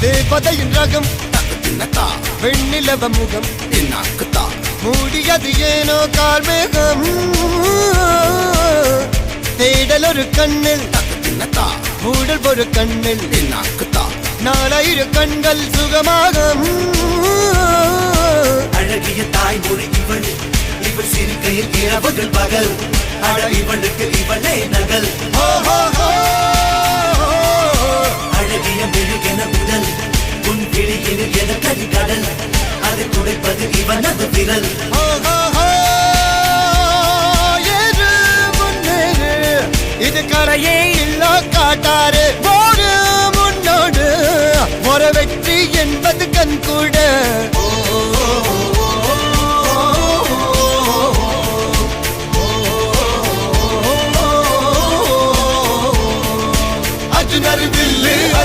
தேவதையின் ரகம் வெண்ணிலவ முகம் மூடியது ஏனோ கார்மேகம் தேடல் ஒரு கண்ணில் மூடல் ஒரு கண்ணில் நாலாயிரம் கண்கள் சுகமாக அழகிய தாய்மொழி இவள் இவள் சிரிக்கையில் இரவுகள் பகல் அழ இவளுக்கு இவளே நகல் அழகிய மெழுகென உடல் உன் கிளியில் என கதி கடல் அதை துடைப்பது இவனது விரல் இது கரையே இல்ல காட்டாரு